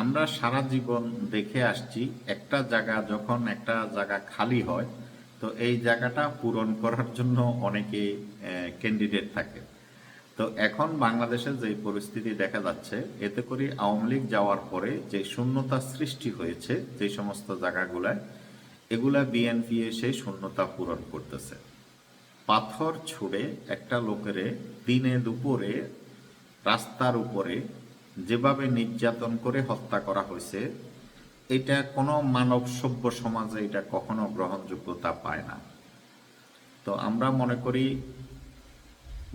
আমরা সারা জীবন দেখে আসছি একটা জায়গা খালি হয়, তো এই জায়গাটা পূরণ করার জন্য অনেকে ক্যান্ডিডেট থাকে। তো এখন বাংলাদেশে যে পরিস্থিতি দেখা যাচ্ছে, এতে করে আওয়ামী লীগ যাওয়ার পরে যে শূন্যতা সৃষ্টি হয়েছে যে সমস্ত জায়গাগুলায়, এগুলা বিএনপি এসে শূন্যতা পূরণ করতেছে। পাথর ছুঁড়ে একটা লোকেরে দিনে দুপুরে রাস্তার উপরে যেভাবে নির্যাতন করে হত্যা করা হয়েছে, এটা কোনো মানব সভ্য সমাজে এটা কখনো গ্রহণযোগ্যতা পায় না। তো আমরা মনে করি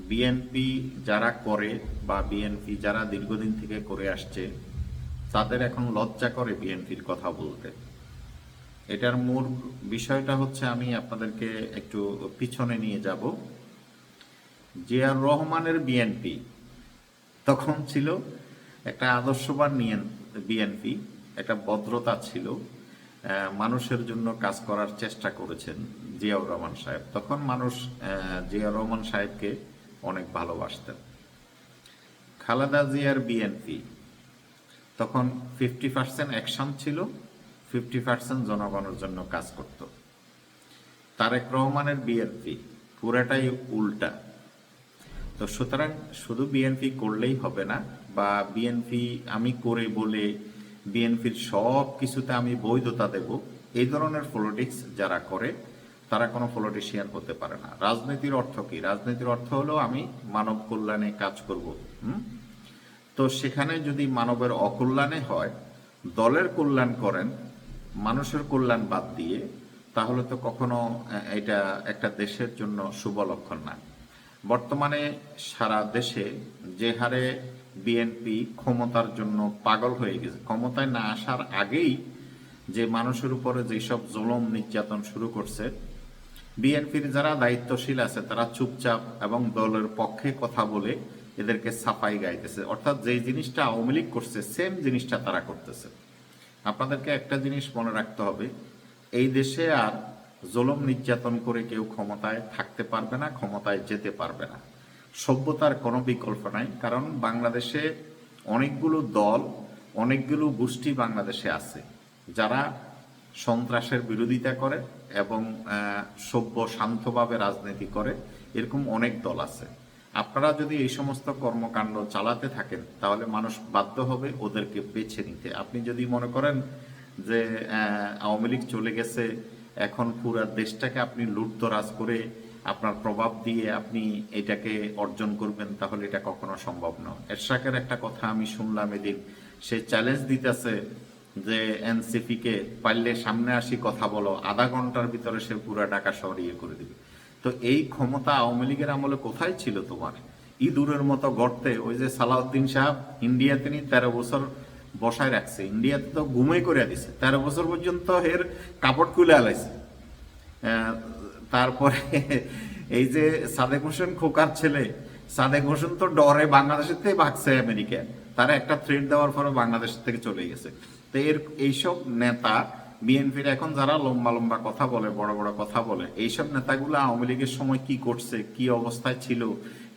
বিএনপি যারা করে বা বিএনপি যারা দীর্ঘদিন থেকে করে আসছে, তাদের এখন লজ্জা করে বিএনপির কথা বলতে। এটার মূল বিষয়টা হচ্ছে, আমি আপনাদেরকে একটু পিছনে নিয়ে যাব। জিয়াউর রহমানের বিএনপি তখন ছিল একটা আদর্শবান বিএনপি, একটা ভদ্রতা ছিল, মানুষের জন্য কাজ করার চেষ্টা করেছেন জিয়াউর রহমান সাহেব। তখন মানুষ জিয়াউর রহমান সাহেবকে অনেক ভালোবাসতেন। খালেদা জিয়ার বিএনপি তখন 50% অ্যাকশন ছিল, 50% জনগণের জন্য কাজ করত। তারেক রহমানের বিএনপি পুরাটাই উল্টা। তো সুতরাং শুধু বিএনপি করলেই হবে না, বা বিএনপি আমি করে বলে বিএনপির সব কিছুতে আমি বৈধতা দেব, এই ধরনের পলিটিক্স যারা করে তারা কোনো পলিটিশিয়ান হতে পারে না। রাজনীতির অর্থ কি? রাজনীতির অর্থ হলো আমি মানব কল্যাণে কাজ করব। তো সেখানে যদি মানবের অকল্যাণে হয়, দলের কল্যাণ করেন মানুষের কল্যাণ বাদ দিয়ে, তাহলে তো কখনো এটা একটা দেশের জন্য শুভ লক্ষণ না। বর্তমানে সারা দেশে যে হারে বিএনপি ক্ষমতার জন্য পাগল হয়ে গেছে, ক্ষমতায় না আসার আগেই যে মানুষের উপরে যেসব জুলুম নির্যাতন শুরু করছে, বিএনপির যারা দায়িত্বশীল আছে তারা চুপচাপ এবং দলের পক্ষে কথা বলে এদেরকে সাফাই গাইতেছে। অর্থাৎ যে জিনিসটা আওয়ামী লীগ করছে সেম জিনিসটা তারা করতেছে। আপনাদেরকে একটা জিনিস মনে রাখতে হবে, এই দেশে আর জুলুম নির্যাতন করে কেউ ক্ষমতায় থাকতে পারবে না, ক্ষমতায় যেতে পারবে না। সভ্যতার কোনো বিকল্প নাই। কারণ বাংলাদেশে অনেকগুলো দল, অনেকগুলো গোষ্ঠী বাংলাদেশে আছে যারা সন্ত্রাসের বিরোধিতা করে এবং সভ্য শান্তভাবে রাজনীতি করে। এরকম অনেক দল আছে। আপনারা যদি এই সমস্ত কর্মকাণ্ড চালাতে থাকেন, তাহলে মানুষ বাধ্য হবে ওদেরকে বেছে নিতে। আপনি যদি মনে করেন যে আওয়ামী লীগ চলে গেছে, এখন পুরো দেশটাকে আপনি লুটতরাজ করে আপনার প্রভাব দিয়ে আপনি এটাকে অর্জন করবেন, তাহলে এটা কখনো সম্ভব নয়। এরশাকের একটা কথা আমি শুনলাম এদিন, সে চ্যালেঞ্জ দিতেছে যে এনসিপি কে পারলে সামনে আসি কথা বলো, আধা ঘন্টার ভিতরে সে পুরো ঢাকা শহর ইয়ে করে দিবে। তো এই ক্ষমতা আওয়ামী লীগের আমলে কোথায় ছিল তোমার? ইঁদুরের মতো গর্তে। ওই যে সালাউদ্দিন সাহেব ইন্ডিয়াতে 13 বছর বসায় রাখছে, ইন্ডিয়াতে তো ঘুমে করে দিছে, 13 বছর পর্যন্ত এর কাপড় খুলে আলাইছে। তারপরে এই যে সাদেক হোসেন খোকার ছেলে, সাদেক হোসেন তো ডরে বাংলাদেশের থেকে ভাগছে আমেরিকা, তারা একটা থ্রেট দেওয়ার পরে বাংলাদেশ থেকে চলে গেছে। তো এইসব নেতা বিএনপির এখন যারা লম্বা লম্বা কথা বলে, বড় বড় কথা বলে, এইসব নেতাগুলো আওয়ামী লীগের সময় কি করছে, কি অবস্থায় ছিল,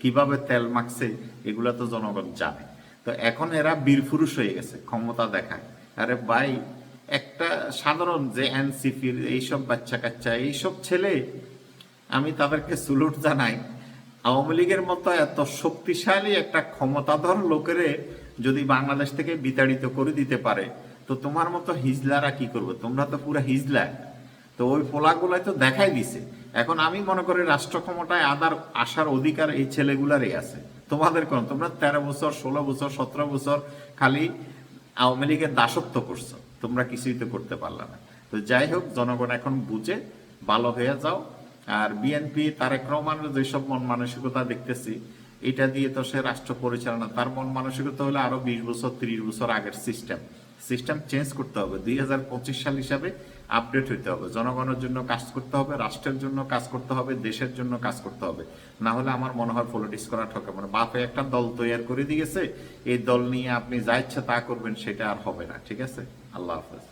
কিভাবে তেল মাখছে, এগুলা তো জনগণ জানে। তো এখন এরা বীরপুরুষ হয়ে গেছে, ক্ষমতা দেখায়। আরে ভাই, একটা সাধারণ যে এনসিপির এইসব বাচ্চা কাচ্চা, এইসব ছেলে, আমি তাদেরকে সুলুট জানাই। আওয়ামী লীগের মতো এত শক্তিশালী একটা ক্ষমতাধর লোকেরে যদি বাংলাদেশ থেকে বিতাড়িত করে দিতে পারে, তো তোমার মতো হিজলারা কি করবে? তোমরা তো পুরো হিজলা। তো ওই পোলাগুলাই তো দেখাই দিছে। এখন আমি মনে করি রাষ্ট্র ক্ষমতায় আসার অধিকার এই ছেলেগুলারই আছে, তোমাদের কোন? তোমরা 13 বছর, 16 বছর, 17 বছর খালি আওয়ামী লীগের দাসত্ব করছো, তোমরা কিছুই তো করতে পারলা না। তো যাই হোক, জনগণ এখন বুঝে ভালো হয়ে যাও। আর বিএনপি তারেক রহমানের যেসব মন মানসিকতা দেখতেছি, এটা দিয়ে তো সে রাষ্ট্র পরিচালনা, তার মন মানসিকতা হলে আরো 20 বছর 30 বছর আগের সিস্টেম চেঞ্জ করতে হবে। 2025 সাল হিসাবে আপডেট হইতে হবে, জনগণের জন্য কাজ করতে হবে, রাষ্ট্রের জন্য কাজ করতে হবে, দেশের জন্য কাজ করতে হবে। না হলে আমার মনে হয় পলিটিক্স করা ঠকে। মানে বাপে একটা দল তৈরি করে দিয়েছে, এই দল নিয়ে আপনি যা ইচ্ছা তা করবেন, সেটা আর হবে না। ঠিক আছে, আল্লাহ হাফেজ।